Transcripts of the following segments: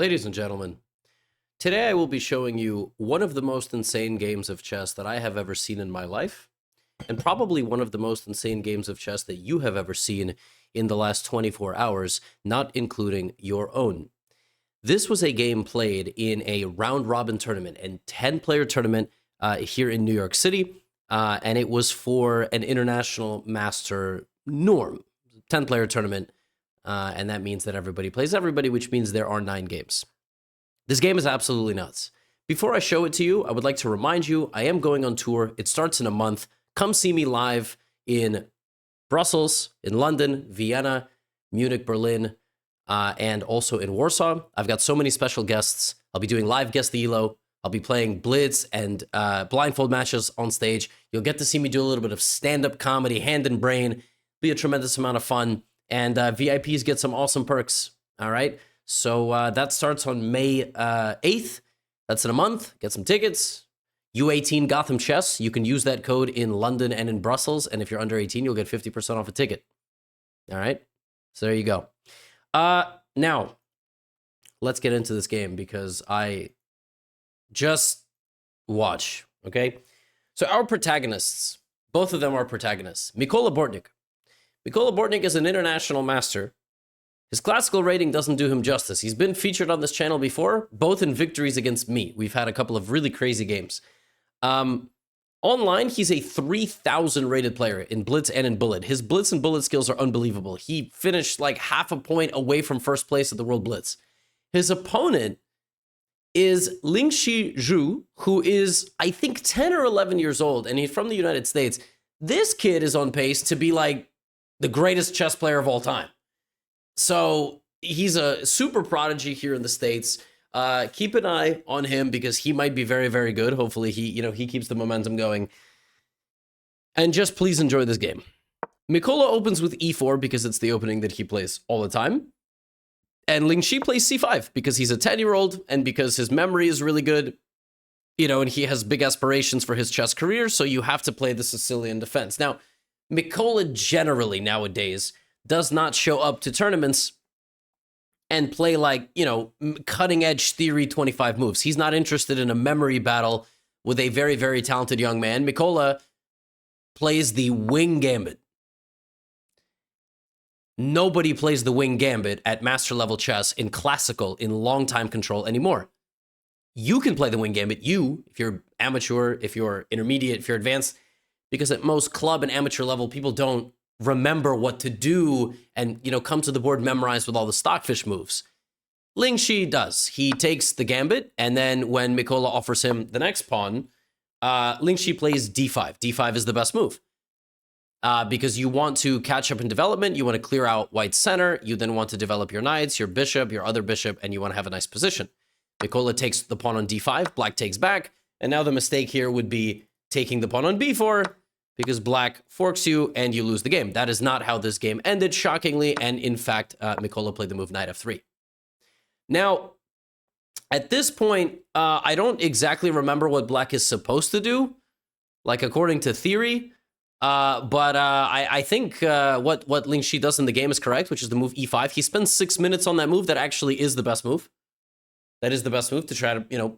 Ladies and gentlemen, today I will be showing you one of the most insane games of chess that I have ever seen in my life, and probably one of the most insane games of chess that you have ever seen in the last 24 hours, not including your own. This was a game played in a round-robin tournament, a 10-player tournament here in New York City, and it was for an international master norm, 10-player tournament. And that means that everybody plays everybody, which means there are 9 games. This game is absolutely nuts. Before I show it to you, I would like to remind you, I am going on tour. It starts in a month. Come see me live in Brussels, in London, Vienna, Munich, Berlin, and also in Warsaw. I've got so many special guests. I'll be doing live guest elo. I'll be playing blitz and blindfold matches on stage. You'll get to see me do a little bit of stand-up comedy, hand and brain. Be a tremendous amount of fun. And VIPs get some awesome perks, all right? So that starts on May 8th. That's in a month. Get some tickets. U18 GothamChess. You can use that code in London and in Brussels. And if you're under 18, you'll get 50% off a ticket. All right? So there you go. Now, let's get into this game because I just watch, okay? So our protagonists, both of them are protagonists. Mykola Bortnik. Mykola Bortnik is an international master. His classical rating doesn't do him justice. He's been featured on this channel before, both in victories against me. We've had a couple of really crazy games. Online, he's a 3,000 rated player in blitz and in bullet. His blitz and bullet skills are unbelievable. He finished like half a point away from first place at the World Blitz. His opponent is Lingxi Zhu, who is, I think, 10 or 11 years old, and he's from the United States. This kid is on pace to be like the greatest chess player of all time. So he's a super prodigy here in the States. Keep an eye on him because he might be very, very good. Hopefully he keeps the momentum going. And just please enjoy this game. Mykola opens with e4 because it's the opening that he plays all the time. And Lingxi plays c5 because he's a 10-year-old and because his memory is really good. And he has big aspirations for his chess career, so you have to play the Sicilian defense. Now, Mykola generally nowadays does not show up to tournaments and play like, cutting edge theory 25 moves. He's not interested in a memory battle with a very, very talented young man. Mykola plays the wing gambit. Nobody plays the wing gambit at master level chess in classical, in long time control anymore. You can play the wing gambit, if you're amateur, if you're intermediate, if you're advanced, because at most club and amateur level, people don't remember what to do and, come to the board memorized with all the stockfish moves. Lingxi does. He takes the gambit, and then when Mykola offers him the next pawn, Lingxi plays d5. d5 is the best move because you want to catch up in development. You want to clear out white's center. You then want to develop your knights, your bishop, your other bishop, and you want to have a nice position. Mykola takes the pawn on d5. Black takes back, and now the mistake here would be taking the pawn on b4, because black forks you and you lose the game. That is not how this game ended, shockingly, and in fact, Mykola played the move knight f3. Now, at this point, I don't exactly remember what black is supposed to do, like according to theory, but I think what Lingxi does in the game is correct, which is the move e5. He spends 6 minutes on that move. That actually is the best move. That is the best move to try to,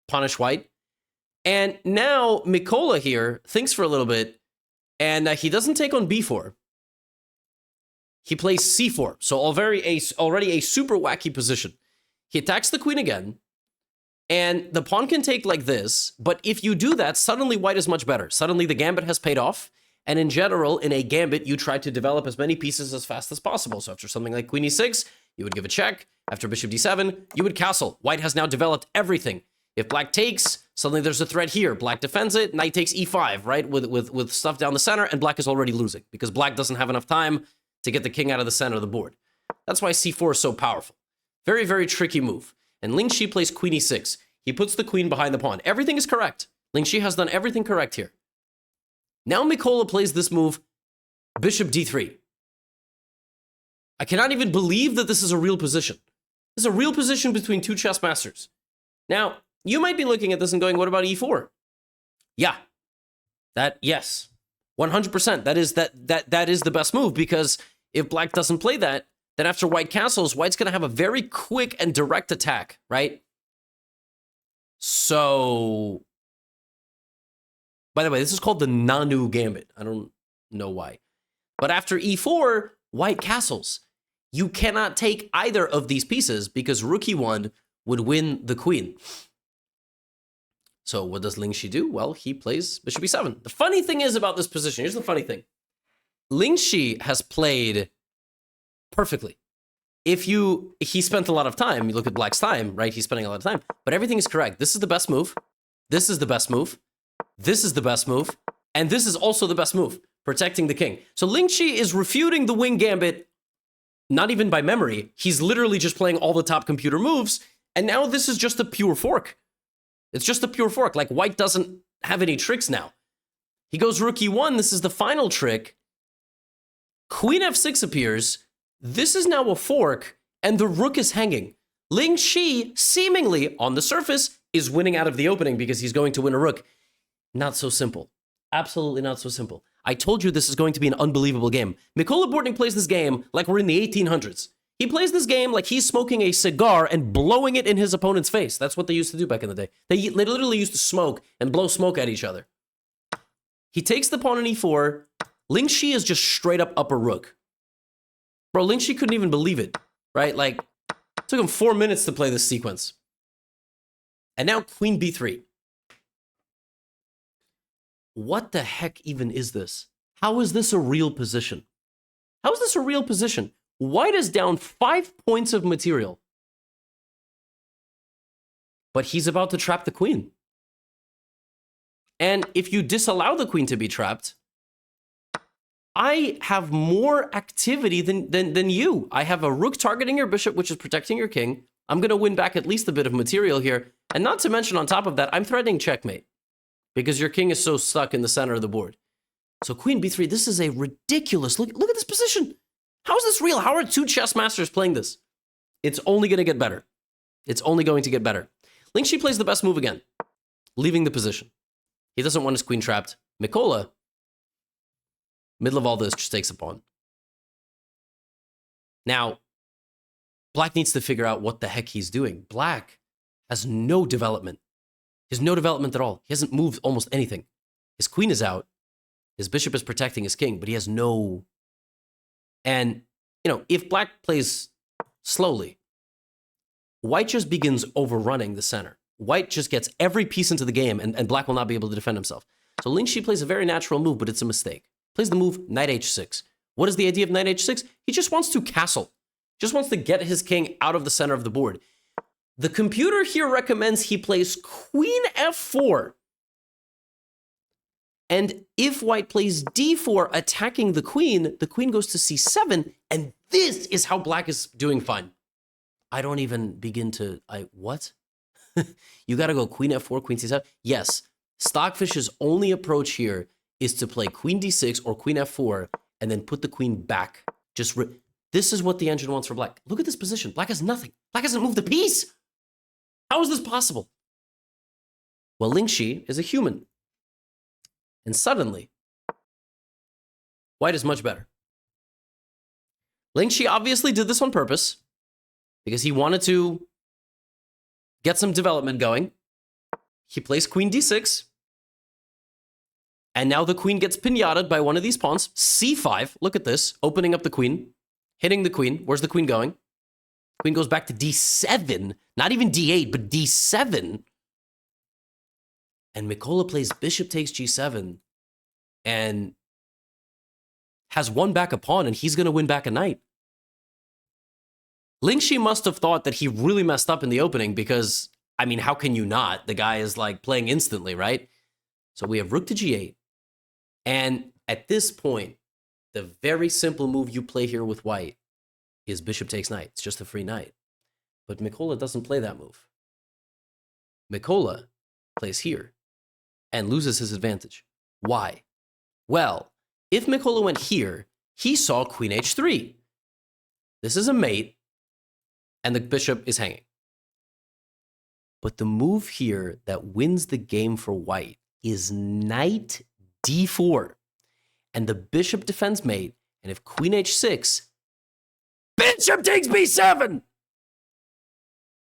punish white. And now Mykola here thinks for a little bit, and he doesn't take on b4. He plays c4, so already a super wacky position. He attacks the queen again, and the pawn can take like this, but if you do that, suddenly white is much better. Suddenly the gambit has paid off, and in general, in a gambit, you try to develop as many pieces as fast as possible. So after something like queen e6, you would give a check. After bishop d7, you would castle. White has now developed everything. If black takes, suddenly there's a threat here. Black defends it, knight takes e5, right? With stuff down the center, and black is already losing because black doesn't have enough time to get the king out of the center of the board. That's why c4 is so powerful. Very, very tricky move. And Lingxi plays queen e6. He puts the queen behind the pawn. Everything is correct. Lingxi has done everything correct here. Now Mykola plays this move, bishop d3. I cannot even believe that this is a real position. This is a real position between two chess masters. Now, you might be looking at this and going, what about e4? Yeah, yes, 100%. That is the best move because if black doesn't play that, Then after white castles, white's going to have a very quick and direct attack, right? So, by the way, this is called the Nanu gambit. I don't know why. But after e4, white castles. You cannot take either of these pieces because rook e1 would win the queen. So what does Ling Shi do? Well, he plays bishop e7. The funny thing is about this position, here's the funny thing. Ling Shi has played perfectly. He spent a lot of time, you look at black's time, right? He's spending a lot of time, but everything is correct. This is the best move. This is the best move. This is the best move. And this is also the best move, protecting the king. So Ling Shi is refuting the wing gambit, not even by memory. He's literally just playing all the top computer moves. And now this is just a pure fork. It's just a pure fork. Like white doesn't have any tricks now. He goes rook e1. This is the final trick. Queen f6 appears. This is now a fork, and the rook is hanging. Ling Shi, seemingly, on the surface, is winning out of the opening because he's going to win a rook. Not so simple. Absolutely not so simple. I told you this is going to be an unbelievable game. Mykola Bortnik plays this game like we're in the 1800s. He plays this game like he's smoking a cigar and blowing it in his opponent's face. That's what they used to do back in the day. They literally used to smoke and blow smoke at each other. He takes the pawn in e4. Ling Shi is just straight up upper rook. Bro, Ling Shi couldn't even believe it, right? Like, it took him 4 minutes to play this sequence. And now queen b3. What the heck even is this? How is this a real position? How is this a real position? White is down 5 points of material. But he's about to trap the queen. And if you disallow the queen to be trapped, I have more activity than you. I have a rook targeting your bishop, which is protecting your king. I'm going to win back at least a bit of material here. And not to mention, on top of that, I'm threatening checkmate because your king is so stuck in the center of the board. So queen b3, this is a ridiculous... Look at this position. How is this real? How are two chess masters playing this? It's only going to get better. It's only going to get better. Ling Shi plays the best move again, leaving the position. He doesn't want his queen trapped. Mykola, middle of all this, just takes a pawn. Now, black needs to figure out what the heck he's doing. Black has no development. He has no development at all. He hasn't moved almost anything. His queen is out. His bishop is protecting his king, but he has no... And, you know, if black plays slowly, white just begins overrunning the center. White just gets every piece into the game, and black will not be able to defend himself. So Ling Shi plays a very natural move, but it's a mistake. Plays the move knight h6. What is the idea of knight h6? He just wants to castle. Just wants to get his king out of the center of the board. The computer here recommends he plays queen f4. And if white plays d4, attacking the queen goes to c7, and this is how black is doing fine. I don't even begin to... What? You got to go queen f4, queen c7? Yes. Stockfish's only approach here is to play queen d6 or queen f4, and then put the queen back. This is what the engine wants for black. Look at this position. Black has nothing. Black hasn't moved a piece. How is this possible? Well, Ling Shi is a human. And suddenly, white is much better. Ling Shi obviously did this on purpose because he wanted to get some development going. He plays queen d6. And now the queen gets piñataed by one of these pawns. c5, look at this, opening up the queen, hitting the queen. Where's the queen going? Queen goes back to d7, not even d8, but d7. And Mykola plays bishop takes g7 and has won back a pawn, and he's going to win back a knight. Ling Shi must have thought that he really messed up in the opening because, I mean, how can you not? The guy is like playing instantly, right? So we have rook to g8. And at this point, the very simple move you play here with white is bishop takes knight. It's just a free knight. But Mykola doesn't play that move. Mykola plays here and loses his advantage. Why? Well, if Mykola went here, he saw queen h3. This is a mate, and the bishop is hanging. But the move here that wins the game for white is knight d4. And the bishop defends mate, and if queen h6, bam! Bishop takes b7.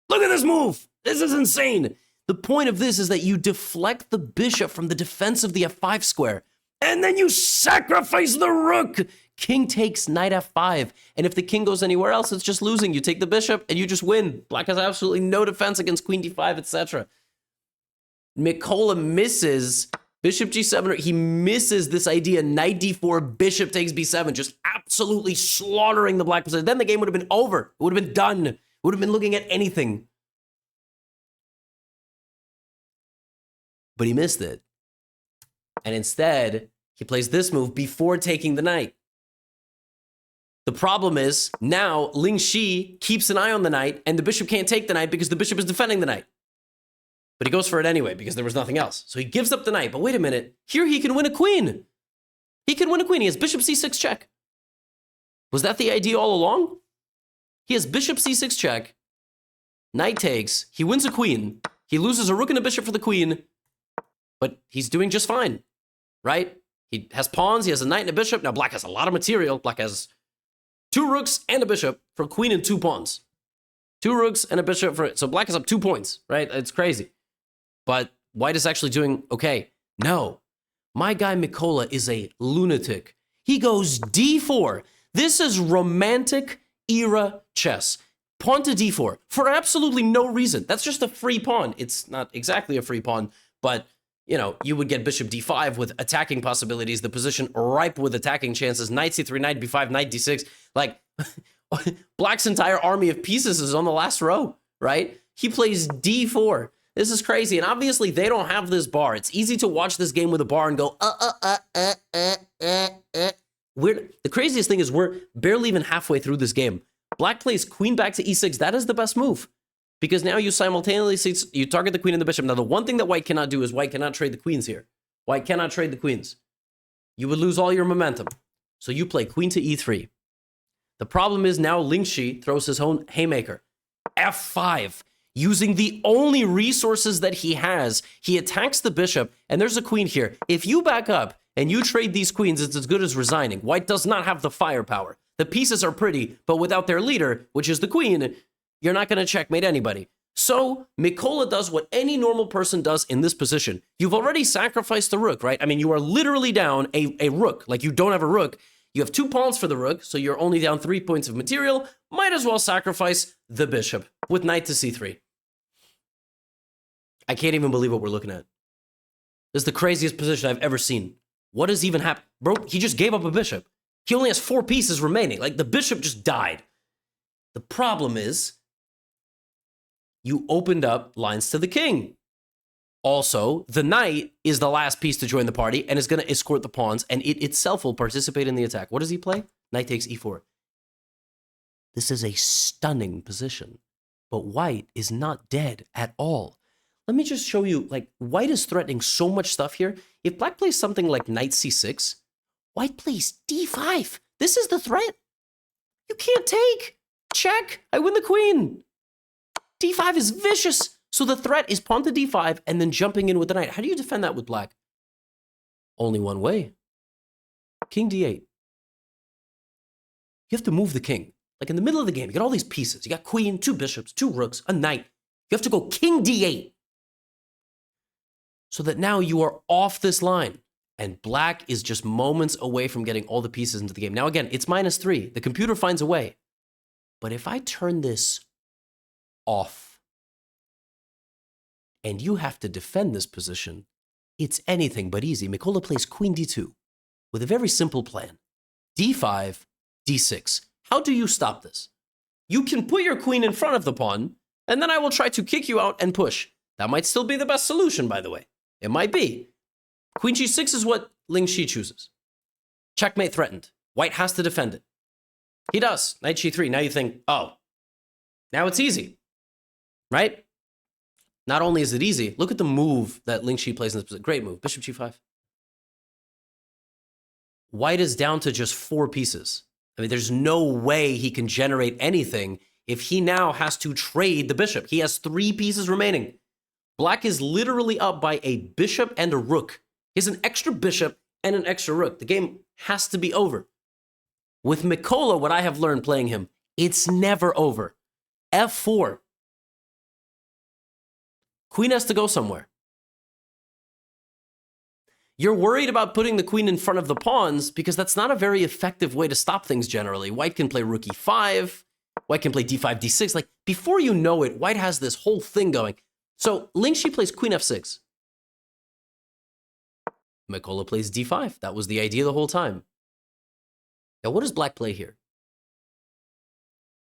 Look at this move. This is insane. The point of this is that you deflect the bishop from the defense of the f5 square, and then you sacrifice the rook. King takes knight f5, and if the king goes anywhere else, it's just losing. You take the bishop, and you just win. Black has absolutely no defense against queen d5, etc. Mikola misses bishop g7. He misses this idea, knight d4, bishop takes b7, just absolutely slaughtering the black position. Then the game would have been over. It would have been done. It would have been looking at anything. But he missed it. And instead, he plays this move before taking the knight. The problem is, now Ling Shi keeps an eye on the knight, and the bishop can't take the knight because the bishop is defending the knight. But he goes for it anyway because there was nothing else. So he gives up the knight. But wait a minute. Here he can win a queen. He can win a queen. He has bishop c6 check. Was that the idea all along? He has bishop c6 check. Knight takes. He wins a queen. He loses a rook and a bishop for the queen. But he's doing just fine, right? He has pawns. He has a knight and a bishop. Now black has a lot of material. Black has 2 rooks and a bishop for a queen and 2 pawns. 2 rooks and a bishop for it. So black is up 2 points, right? It's crazy. But white is actually doing okay. No, my guy Mikola is a lunatic. He goes d4. This is romantic era chess. Pawn to d4 for absolutely no reason. That's just a free pawn. It's not exactly a free pawn, but you know, you would get bishop d5 with attacking possibilities, the position ripe with attacking chances, knight c3, knight b5, knight d6. Like, black's entire army of pieces is on the last row, right? He plays d4. This is crazy, and obviously they don't have this bar. It's easy to watch this game with a bar and go, The craziest thing is we're barely even halfway through this game. Black plays queen back to e6. That is the best move. Because now you simultaneously, you target the queen and the bishop. Now, the one thing that white cannot do is white cannot trade the queens here. White cannot trade the queens. You would lose all your momentum. So you play queen to e3. The problem is now Ling Shi throws his own haymaker. f5. Using the only resources that he has, he attacks the bishop, and there's a queen here. If you back up and you trade these queens, it's as good as resigning. White does not have the firepower. The pieces are pretty, but without their leader, which is the queen, you're not going to checkmate anybody. So Mikola does what any normal person does in this position. You've already sacrificed the rook, right? I mean, you are literally down a rook. Like, you don't have a rook. You have 2 pawns for the rook, so you're only down 3 points of material. Might as well sacrifice the bishop with knight to c3. I can't even believe what we're looking at. This is the craziest position I've ever seen. What has even happened? Bro, he just gave up a bishop. He only has 4 pieces remaining. Like, the bishop just died. The problem is, you opened up lines to the king. Also, the knight is the last piece to join the party and is going to escort the pawns, and it itself will participate in the attack. What does he play? Knight takes e4. This is a stunning position, but white is not dead at all. Let me just show you, like, white is threatening so much stuff here. If black plays something like knight c6, white plays d5. This is the threat. You can't take. Check. I win the queen. d5 is vicious. So the threat is pawn to d5 and then jumping in with the knight. How do you defend that with black? Only one way. King d8. You have to move the king. Like, in the middle of the game, you got all these pieces. You got queen, 2 bishops, 2 rooks, a knight. You have to go king d8. So that now you are off this line. And black is just moments away from getting all the pieces into the game. Now, again, it's -3. The computer finds a way. But if I turn this off, and you have to defend this position, it's anything but easy. Mikola plays queen d2 with a very simple plan. d5, d6. How do you stop this? You can put your queen in front of the pawn, and then I will try to kick you out and push. That might still be the best solution, by the way. It might be. Queen g6 is what Ling Shi chooses. Checkmate threatened. White has to defend it. He does. Knight g3. Now you think, oh, now it's easy, right? Not only is it easy, look at the move that Ling Shi plays in this position. Great move. Bishop g5. White is down to just 4 pieces. I mean, there's no way he can generate anything if he now has to trade the bishop. He has 3 pieces remaining. Black is literally up by a bishop and a rook. He has an extra bishop and an extra rook. The game has to be over. With Mikola, what I have learned playing him, It's never over. F4. Queen has to go somewhere. You're worried about putting the queen in front of the pawns because that's not a very effective way to stop things generally. White can play rook e5. White can play d5, d6. Like, before you know it, white has this whole thing going. So Ling Shi plays queen f6. Mikola plays d5. That was the idea the whole time. Now, what does black play here?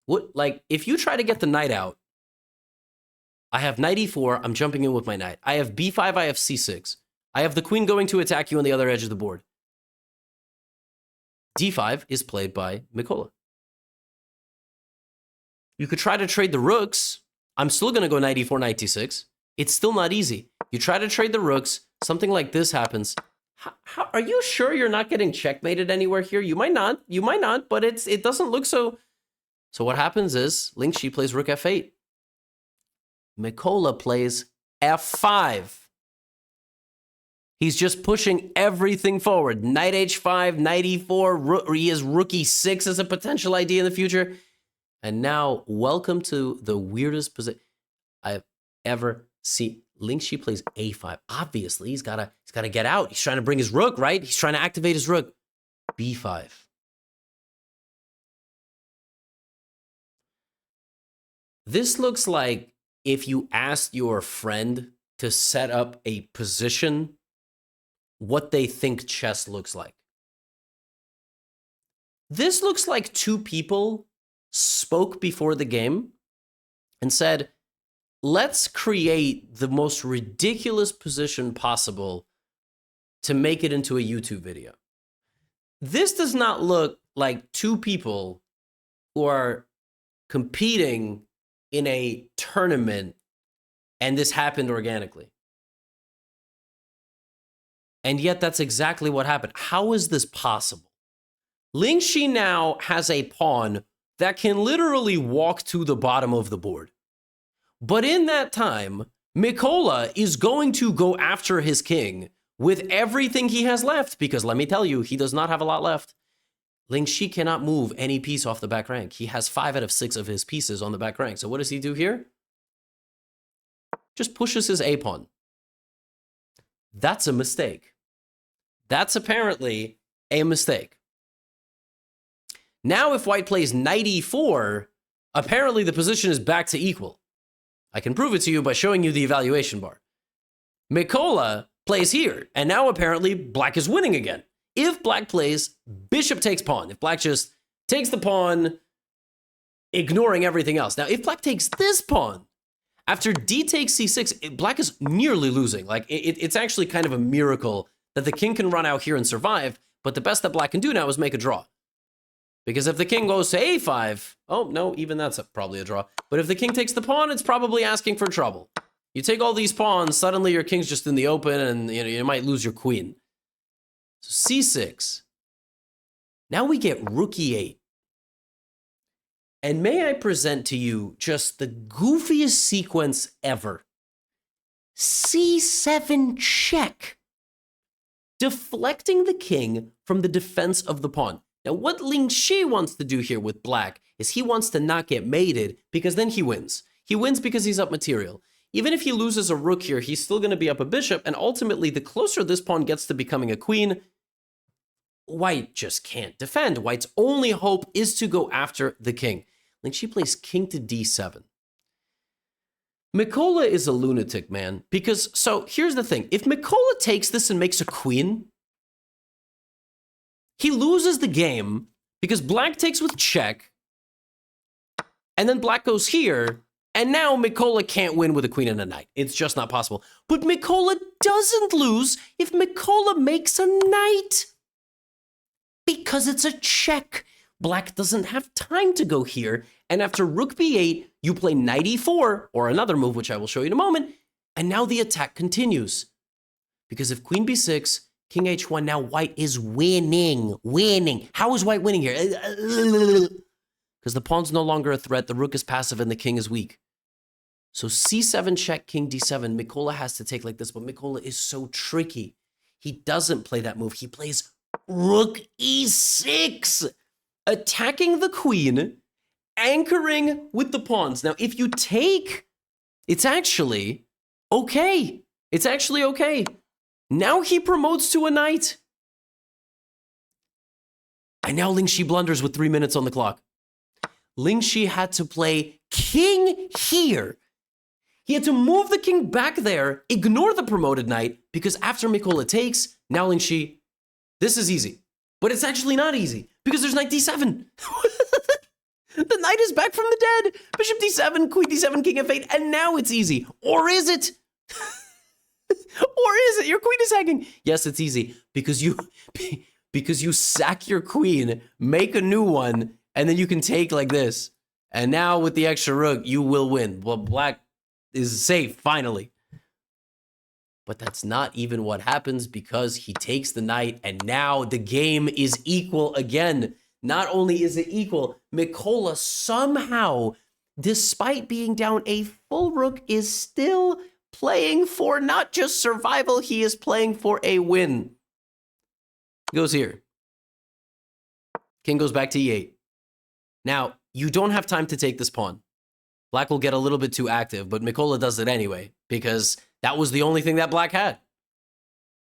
What, like, if you try to get the knight out, I have knight e4. I'm jumping in with my knight. I have b5. I have c6. I have the queen going to attack you on the other edge of the board. d5 is played by Mikola. You could try to trade the rooks. I'm still going to go knight e4, knight d6. It's still not easy. You try to trade the rooks. Something like this happens. How are you sure you're not getting checkmated anywhere here? You might not. You might not, but it doesn't look so. So what happens is Ling Shi plays rook f8. Mikola plays f5. He's just pushing everything forward. Knight h5, knight e4. He has rook e6 as a potential idea in the future. And now, welcome to the weirdest position I've ever seen. Ling Shi plays a5. Obviously, he's gotta get out. He's trying to bring his rook, right? He's trying to activate his rook. b5. This looks like if you asked your friend to set up a position, what they think chess looks like. This looks like two people spoke before the game and said, let's create the most ridiculous position possible to make it into a YouTube video. This does not look like two people who are competing in a tournament and this happened organically. And yet that's exactly what happened. How is this possible? Ling Shi now has a pawn that can literally walk to the bottom of the board. But in that time, Mikola is going to go after his king with everything he has left, because let me tell you, he does not have a lot left. Ling Shi cannot move any piece off the back rank. He has 5 out of 6 of his pieces on the back rank. So what does he do here? Just pushes his a-pawn. That's a mistake. That's apparently a mistake. Now if white plays knight e4, apparently the position is back to equal. I can prove it to you by showing you the evaluation bar. Mikola plays here, and now apparently black is winning again. If black plays, bishop takes pawn. If black just takes the pawn, ignoring everything else. Now, if black takes this pawn, after d takes c6, black is nearly losing. Like, it's actually kind of a miracle that the king can run out here and survive, but the best that black can do now is make a draw. Because if the king goes to a5, oh, no, even that's probably a draw. But if the king takes the pawn, it's probably asking for trouble. You take all these pawns, suddenly your king's just in the open, and you might lose your queen. So c6. Now we get rook e8. And may I present to you just the goofiest sequence ever. c7 check. Deflecting the king from the defense of the pawn. Now, what Ling Shi wants to do here with black is he wants to not get mated, because then he wins. He wins because he's up material. Even if he loses a rook here, he's still going to be up a bishop, and ultimately, the closer this pawn gets to becoming a queen, white just can't defend. White's only hope is to go after the king. Ling Shi plays king to d7. Mikola is a lunatic, man, because, so here's the thing. If Mikola takes this and makes a queen, he loses the game because black takes with check, and then black goes here, and now Mikola can't win with a queen and a knight. It's just not possible. But Mikola doesn't lose if Mikola makes a knight, because it's a check. Black doesn't have time to go here, and after rook b8, you play knight e4, or another move, which I will show you in a moment, and now the attack continues. Because if queen b6, king h1, now white is winning. How is white winning here? Because the pawn's no longer a threat, the rook is passive, and the king is weak. So c7 check, king d7. Mikola has to take like this, but Mikola is so tricky. He doesn't play that move. He plays rook e6, attacking the queen, anchoring with the pawns. Now, if you take, it's actually okay. It's actually okay. Now he promotes to a knight. And now Lingxi blunders with 3 minutes on the clock. Lingxi had to play king here. He had to move the king back there, ignore the promoted knight, because after Mikola takes, now Lingxi, this is easy. But it's actually not easy, because there's knight d7. The knight is back from the dead. Bishop d7, queen d7, king f8, and now it's easy. Or is it? Or is it? Your queen is hanging. Yes, it's easy, because you sack your queen, make a new one, and then you can take like this. And now with the extra rook, you will win. Well, black is safe, finally. But that's not even what happens, because he takes the knight, and now the game is equal again. Not only is it equal, Mikola somehow, despite being down a full rook, is still playing for not just survival, he is playing for a win. Goes here. King goes back to e8. Now, you don't have time to take this pawn. Black will get a little bit too active, but Mikola does it anyway, because that was the only thing that Black had.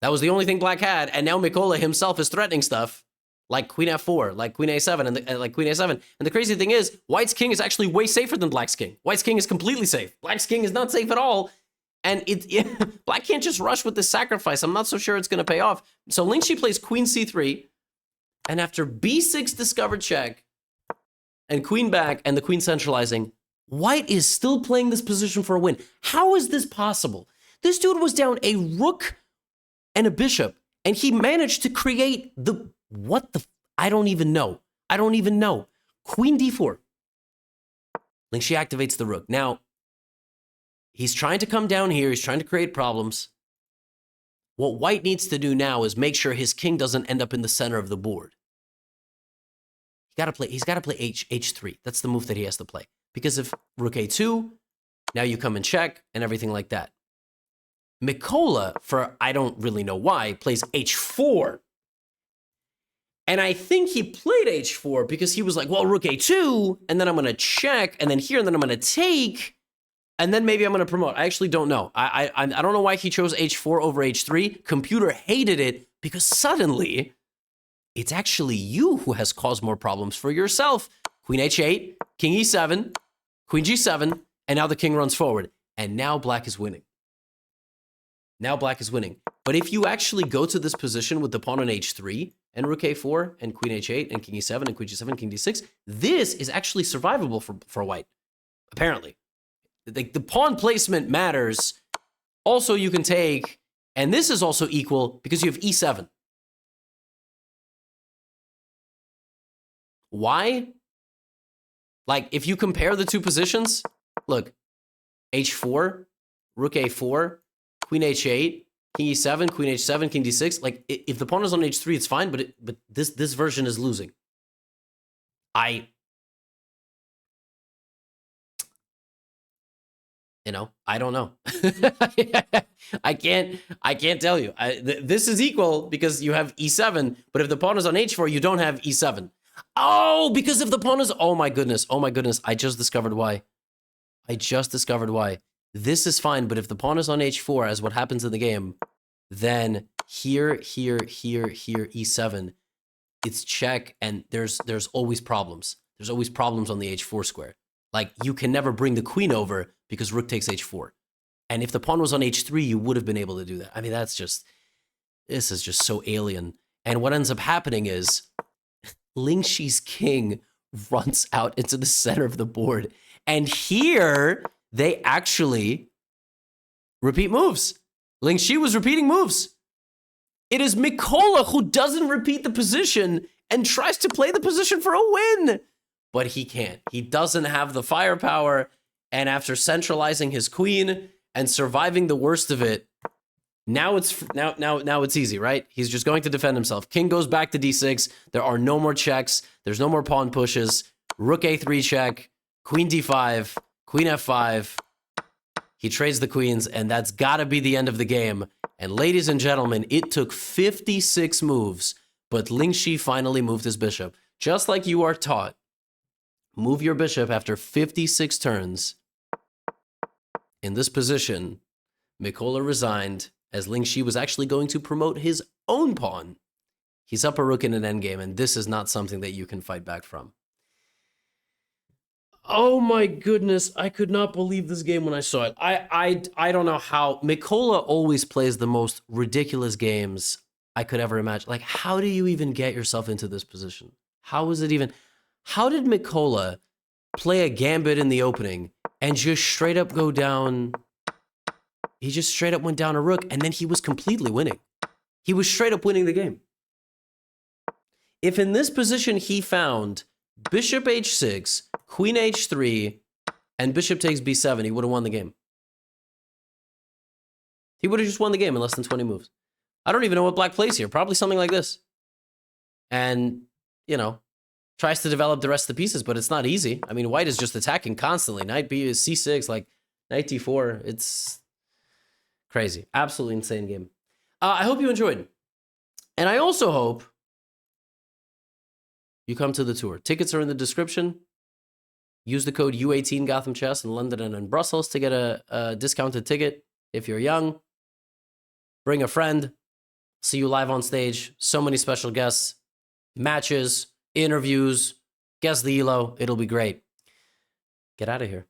That was the only thing Black had, and now Mikola himself is threatening stuff, like queen f4, like queen a7, and like queen a7. And the crazy thing is, White's king is actually way safer than Black's king. White's king is completely safe. Black's king is not safe at all, and Black can't just rush with this sacrifice. I'm not so sure it's going to pay off. So Lingxi plays queen c3, and after b6 discovered check, and queen back, and the queen centralizing, White is still playing this position for a win. How is this possible? This dude was down a rook and a bishop, and he managed to create the, I don't even know. I don't even know. Queen d4. Lingxi activates the rook. Now, he's trying to come down here. He's trying to create problems. What White needs to do now is make sure his king doesn't end up in the center of the board. He's got to play h3. That's the move that he has to play. Because if rook a2, now you come and check and everything like that. Mikola, for I don't really know why, plays h4. And I think he played h4 because he was like, well, rook a2, and then I'm going to check, and then here, and then I'm going to take, and then maybe I'm going to promote. I actually don't know. I don't know why he chose h4 over h3. Computer hated it because suddenly it's actually you who has caused more problems for yourself. Queen h8, king e7, queen g7, and now the king runs forward. And now Black is winning. Now Black is winning. But if you actually go to this position with the pawn on h3, and rook a4, and queen h8, and king e7, and queen g7, king d6, this is actually survivable for White, apparently. The pawn placement matters. Also, you can take, and this is also equal because you have e7. Why? Like, if you compare the two positions, look, h4, rook a4, queen h8, king e7, queen h7, king d6. Like, if the pawn is on h3, it's fine, but this version is losing. I don't know. I can't tell you. This is equal because you have e7, but if the pawn is on h4, you don't have e7. Oh, because if the pawn is, oh my goodness, I just discovered why. This is fine, but if the pawn is on h4, as what happens in the game, then here, e7, it's check, and there's always problems. There's always problems on the h4 square. Like, you can never bring the queen over because rook takes h4. And if the pawn was on h3, you would have been able to do that. I mean, this is just so alien. And what ends up happening is Lingxi's king runs out into the center of the board. And here, they actually repeat moves. Lingxi was repeating moves. It is Mikola who doesn't repeat the position and tries to play the position for a win. But he can't. He doesn't have the firepower. And after centralizing his queen and surviving the worst of it, now it's easy, right? He's just going to defend himself. King goes back to d6. There are no more checks. There's no more pawn pushes. Rook a3 check. Queen d5. Queen f5. He trades the queens, and that's got to be the end of the game. And ladies and gentlemen, it took 56 moves, but Lingxi finally moved his bishop. Just like you are taught move your bishop after 56 turns. In this position, Mikola resigned as Ling Shi was actually going to promote his own pawn. He's up a rook in an endgame, and this is not something that you can fight back from. Oh my goodness, I could not believe this game when I saw it. I don't know how. Mikola always plays the most ridiculous games I could ever imagine. Like, how do you even get yourself into this position? How is it even? How did Mikola play a gambit in the opening and just straight up go down? He just straight up went down a rook, and then he was completely winning. He was straight up winning the game. If in this position he found bishop h6, queen h3, and bishop takes b7, he would have won the game. He would have just won the game in less than 20 moves. I don't even know what black plays here. Probably something like this. And, you know, tries to develop the rest of the pieces, but it's not easy. I mean, white is just attacking constantly. Knight b is c6, like knight d4. It's crazy. Absolutely insane game. I hope you enjoyed. And I also hope you come to the tour. Tickets are in the description. Use the code U18 GothamChess in London and in Brussels to get a discounted ticket. If you're young, bring a friend. See you live on stage. So many special guests, matches, interviews, guess the ELO. It'll be great. Get out of here.